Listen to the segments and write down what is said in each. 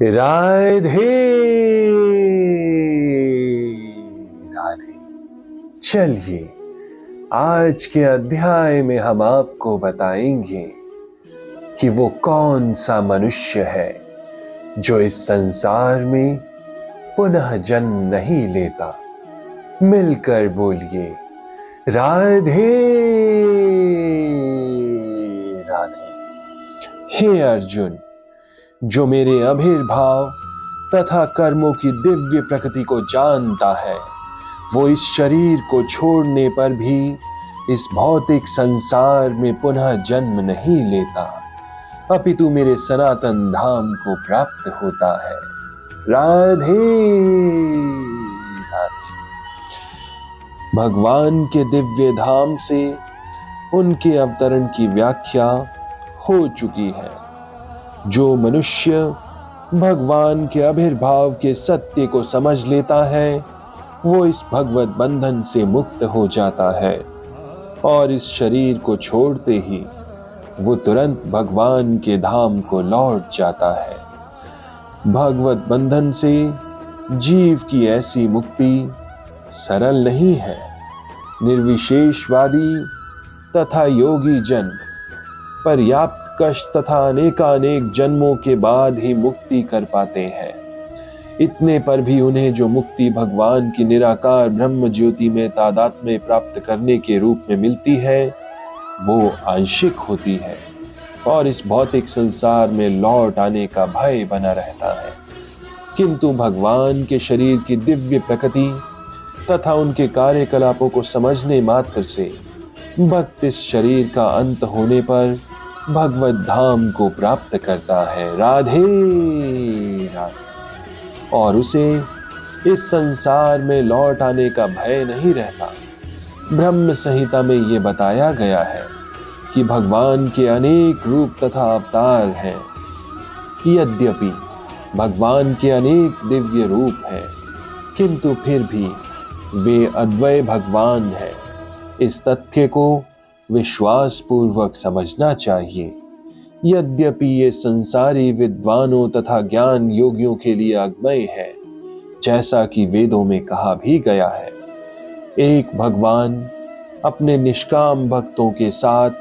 राधे राधे। चलिए आज के अध्याय में हम आपको बताएंगे कि वो कौन सा मनुष्य है जो इस संसार में पुनः जन्म नहीं लेता। मिलकर बोलिए राधे राधे। हे अर्जुन, जो मेरे आविर्भाव तथा कर्मों की दिव्य प्रकृति को जानता है, वो इस शरीर को छोड़ने पर भी इस भौतिक संसार में पुनः जन्म नहीं लेता, अपितु मेरे सनातन धाम को प्राप्त होता है। राधे राधे। भगवान के दिव्य धाम से उनके अवतरण की व्याख्या हो चुकी है। जो मनुष्य भगवान के आविर्भाव के सत्य को समझ लेता है, वो इस भगवत बंधन से मुक्त हो जाता है और इस शरीर को छोड़ते ही वो तुरंत भगवान के धाम को लौट जाता है। भगवत बंधन से जीव की ऐसी मुक्ति सरल नहीं है। निर्विशेषवादी तथा योगी जन पर्याप्त कष्ट तथा अनेकानेक जन्मों के बाद ही मुक्ति कर पाते हैं। इतने पर भी उन्हें जो मुक्ति भगवान की निराकार ब्रह्म ज्योति में तादात्म्य प्राप्त करने के रूप में मिलती है, वो आंशिक होती है और इस भौतिक संसार में लौट आने का भय बना रहता है। किंतु भगवान के शरीर की दिव्य प्रकृति तथा उनके कार्यकलापों को समझने मात्र से भक्त इस शरीर का अंत होने पर भगवत धाम को प्राप्त करता है। राधे राधे। और उसे इस संसार में लौट आने का भय नहीं रहता। ब्रह्म संहिता में ये बताया गया है कि भगवान के अनेक रूप तथा अवतार हैं। यद्यपि भगवान के अनेक दिव्य रूप हैं, किंतु फिर भी वे अद्वय भगवान हैं। इस तथ्य को विश्वास पूर्वक समझना चाहिए। यद्यपि ये संसारी विद्वानों तथा ज्ञान योगियों के लिए अज्ञेय है, जैसा कि वेदों में कहा भी गया है। एक भगवान अपने निष्काम भक्तों के साथ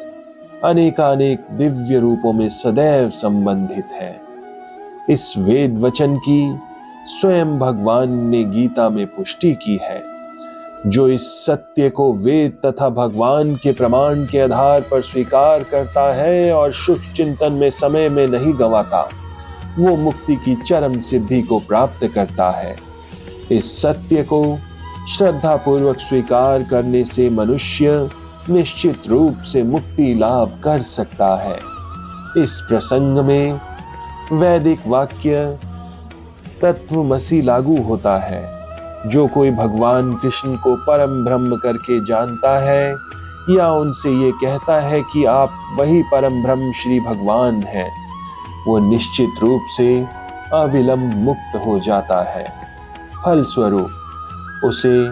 अनेकानेक दिव्य रूपों में सदैव संबंधित है। इस वेद वचन की स्वयं भगवान ने गीता में पुष्टि की है। जो इस सत्य को वेद तथा भगवान के प्रमाण के आधार पर स्वीकार करता है और शुभ चिंतन में समय में नहीं गंवाता, वो मुक्ति की चरम सिद्धि को प्राप्त करता है। इस सत्य को श्रद्धा पूर्वक स्वीकार करने से मनुष्य निश्चित रूप से मुक्ति लाभ कर सकता है। इस प्रसंग में वैदिक वाक्य तत्वमसि लागू होता है। जो कोई भगवान कृष्ण को परम ब्रह्म करके जानता है या उनसे ये कहता है कि आप वही परम ब्रह्म श्री भगवान हैं, वो निश्चित रूप से अविलंब मुक्त हो जाता है। फलस्वरूप उसे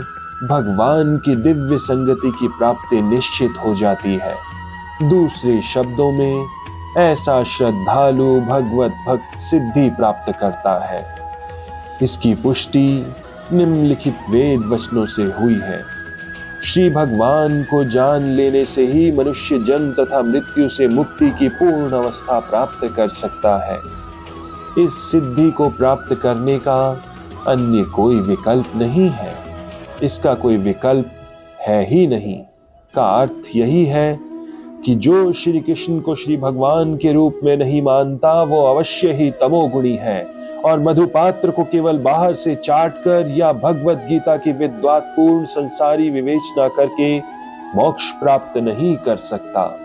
भगवान की दिव्य संगति की प्राप्ति निश्चित हो जाती है। दूसरे शब्दों में, ऐसा श्रद्धालु भगवत भक्त सिद्धि प्राप्त करता है। इसकी पुष्टि निम्नलिखित वेद वचनों से हुई है। श्री भगवान को जान लेने से ही मनुष्य जन्म तथा मृत्यु से मुक्ति की पूर्ण अवस्था प्राप्त कर सकता है। इस सिद्धि को प्राप्त करने का अन्य कोई विकल्प नहीं है। इसका कोई विकल्प है ही नहीं का अर्थ यही है कि जो श्री कृष्ण को श्री भगवान के रूप में नहीं मानता, वो अवश्य ही तमोगुणी है और मधुपात्र को केवल बाहर से चाटकर या भगवत गीता की विद्वत्पूर्ण संसारी विवेचना करके मोक्ष प्राप्त नहीं कर सकता।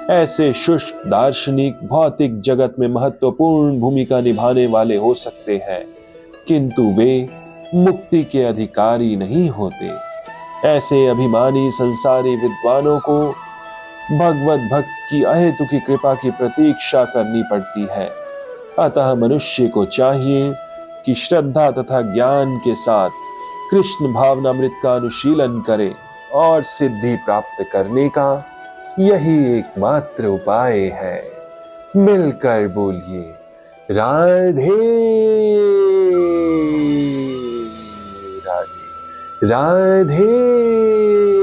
ऐसे शुष्क दार्शनिक भौतिक जगत में महत्वपूर्ण भूमिका निभाने वाले हो सकते हैं, किंतु वे मुक्ति के अधिकारी नहीं होते। ऐसे अभिमानी संसारी विद्वानों को भगवत भक्त की अहेतुकी कृपा की प्रतीक्षा करनी पड़ती है। अतः मनुष्य को चाहिए कि श्रद्धा तथा ज्ञान के साथ कृष्ण भावनामृत का अनुशीलन करे और सिद्धि प्राप्त करने का यही एकमात्र उपाय है। मिलकर बोलिए राधे राधे राधे।